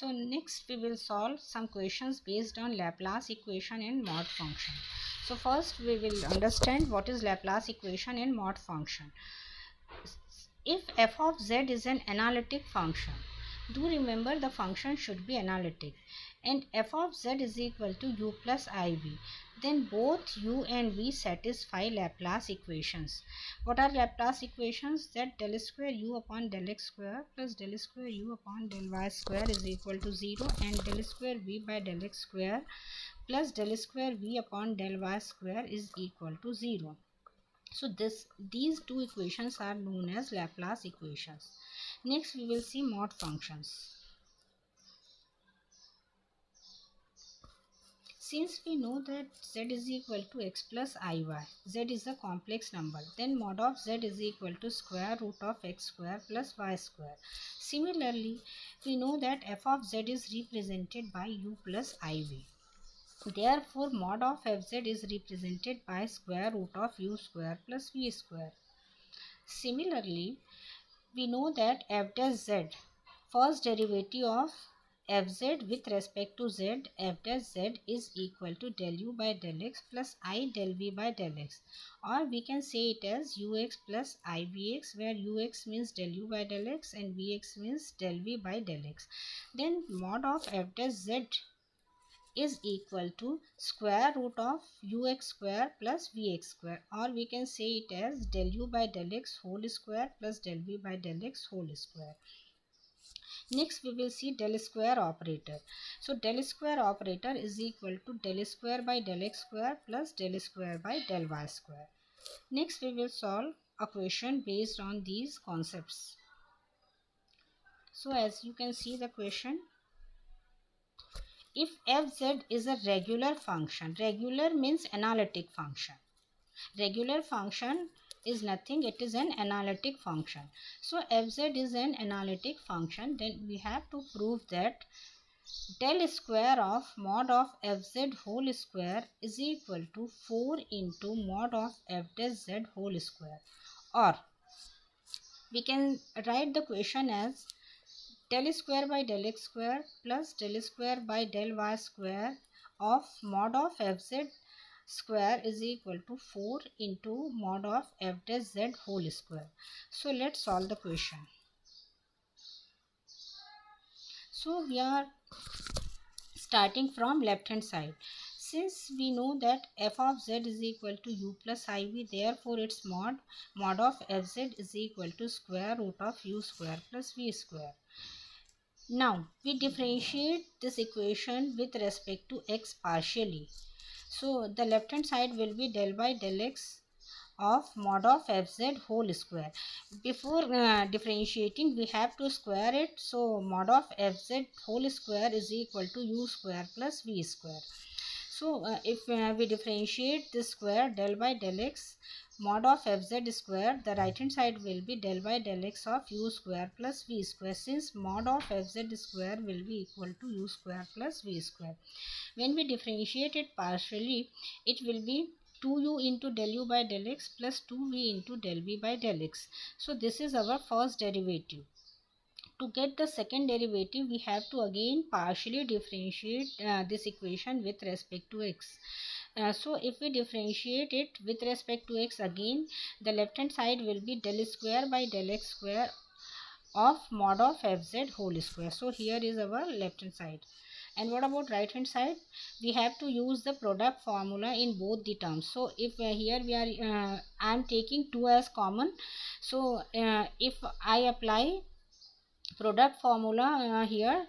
So next we will solve some questions based on Laplace equation and mod function. So first we will understand what is Laplace equation and mod function. If f of z is an analytic function, do remember the function should be analytic, and f of z is equal to u plus iv, then both u and v satisfy Laplace equations. What are Laplace equations? That del square u upon del x square plus del square u upon del y square is equal to 0, and del square v by del x square plus del square v upon del y square is equal to 0. So these two equations are known as Laplace equations. Next we will see mod functions. Since we know that z is equal to x plus iy, z is a complex number, then mod of z is equal to square root of x square plus y square. Similarly, we know that f of z is represented by u plus iv. Therefore, mod of fz is represented by square root of u square plus v square. Similarly, we know that f dash z, first derivative of fz with respect to z, f dash z is equal to del u by del x plus I del v by del x, or we can say it as ux plus ivx, where ux means del u by del x and vx means del v by del x. Then mod of f dash z is equal to square root of ux square plus vx square, or we can say it as del u by del x whole square plus del v by del x whole square. Next we will see del square operator. So del square operator is equal to del square by del x square plus del square by del y square. Next we will solve a question based on these concepts. So as you can see the question, if fz is a regular function, regular means analytic function. Regular function is nothing, it is an analytic function. So fz is an analytic function, then we have to prove that del square of mod of fz whole square is equal to 4 into mod of f dash z whole square, or we can write the question as del square by del x square plus del square by del y square of mod of fz square is equal to 4 into mod of f dash z whole square. So let's solve the question. So we are starting from left hand side. Since we know that f of z is equal to u plus iv, therefore its mod of fz is equal to square root of u square plus v square. Now we differentiate this equation with respect to x partially. So the left hand side will be del by del x of mod of fz whole square. Before differentiating, we have to square it. So mod of fz whole square is equal to u square plus v square. So if we differentiate this square del by del x mod of fz square, the right hand side will be del by del x of u square plus v square, since mod of fz square will be equal to u square plus v square. When we differentiate it partially, it will be 2u into del u by del x plus 2v into del v by del x. So this is our first derivative. To get the second derivative, we have to again partially differentiate this equation with respect to x. So if we differentiate it with respect to x again, the left hand side will be del square by del x square of mod of fz whole square. So here is our left hand side. And what about right hand side? We have to use the product formula in both the terms. So if here we are I am taking 2 as common. So if I apply product formula here,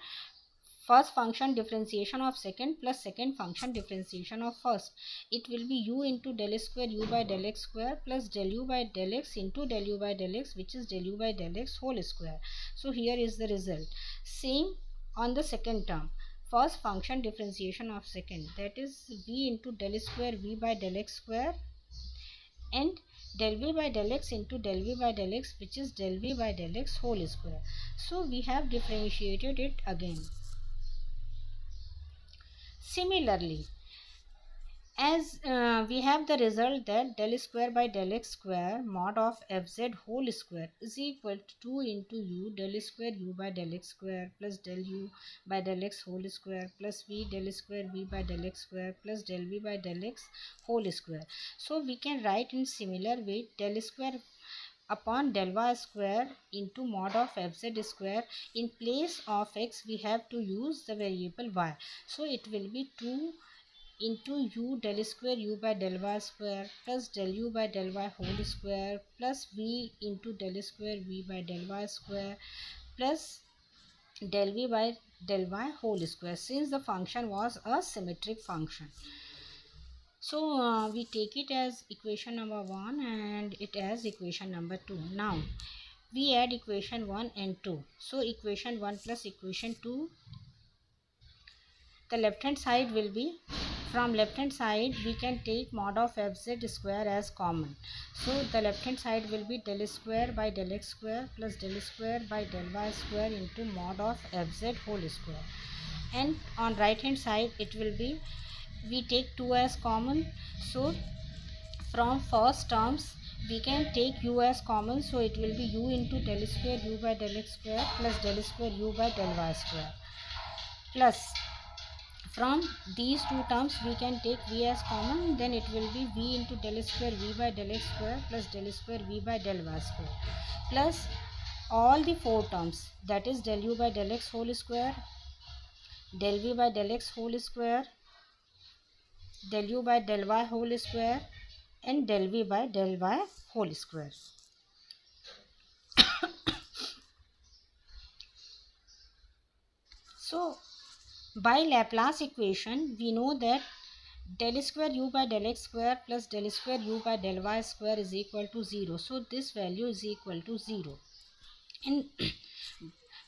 first function differentiation of second plus second function differentiation of first, it will be u into del square u by del x square plus del u by del x into del u by del x, which is del u by del x whole square. So here is the result. Same on the second term, first function differentiation of second, that is v into del square v by del x square and del v by del x into del v by del x, which is del v by del x whole square. So we have differentiated it again. Similarly, As we have the result that del square by del x square mod of fz whole square is equal to 2 into u del square u by del x square plus del u by del x whole square plus v del square v by del x square plus del v by del x whole square. So we can write in similar way del square upon del y square into mod of fz square. In place of x we have to use the variable y, so it will be 2 into u del square u by del y square plus del u by del y whole square plus v into del square v by del y square plus del v by del y whole square, since the function was a symmetric function. So we take it as equation number 1 and it as equation number 2. Now we add equation 1 and 2. So equation 1 plus equation 2, the left hand side will be, from left hand side we can take mod of fz square as common. So the left hand side will be del square by del x square plus del square by del y square into mod of fz whole square. And on right hand side it will be, we take 2 as common. So from first terms we can take u as common, so it will be u into del square u by del x square plus del square u by del y square, plus from these two terms we can take v as common, then it will be v into del square v by del x square plus del square v by del y square, plus all the four terms, that is del u by del x whole square, del v by del x whole square, del u by del y whole square and del v by del y whole square. So by Laplace equation we know that del square u by del x square plus del square u by del y square is equal to 0. So this value is equal to 0. And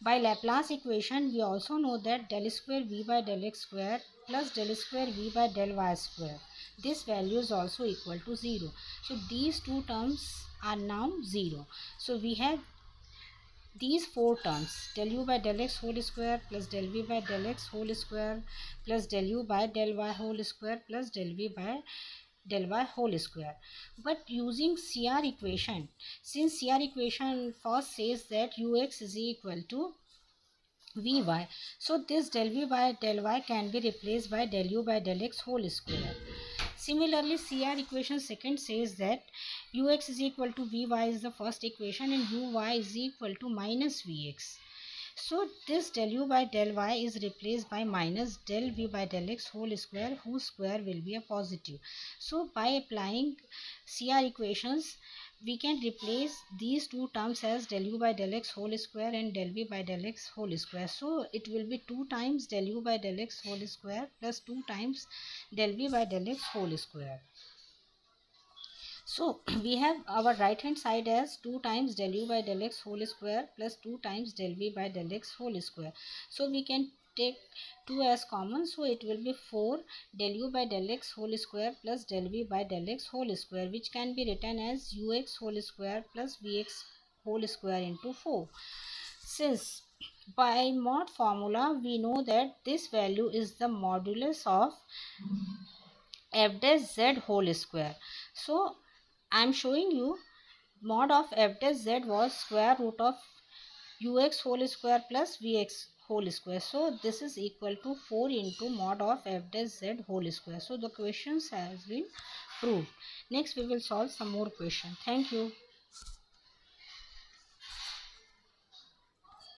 by Laplace equation we also know that del square v by del x square plus del square v by del y square, this value is also equal to 0. So these two terms are now 0. So we have these four terms, del u by del x whole square plus del v by del x whole square plus del u by del y whole square plus del v by del y whole square. But using CR equation, since CR equation first says that ux is equal to vy, so this del v by del y can be replaced by del u by del x whole square. Similarly, CR equation second says that ux is equal to vy is the first equation and uy is equal to minus vx. So this del u by del y is replaced by minus del v by del x whole square, whose square will be a positive. So by applying CR equations we can replace these two terms as del u by del x whole square and del v by del x whole square. So it will be 2 times del u by del x whole square plus 2 times del v by del x whole square. So we have our right hand side as 2 times del u by del x whole square plus 2 times del v by del x whole square. So we can take 2 as common, so it will be 4 del u by del x whole square plus del v by del x whole square, which can be written as ux whole square plus vx whole square into 4. Since by mod formula we know that this value is the modulus of f dash z whole square. So I am showing you mod of f dash z was square root of ux whole square plus vx whole square. So this is equal to 4 into mod of f dash z whole square. So the questions has been proved. Next we will solve some more questions. Thank you.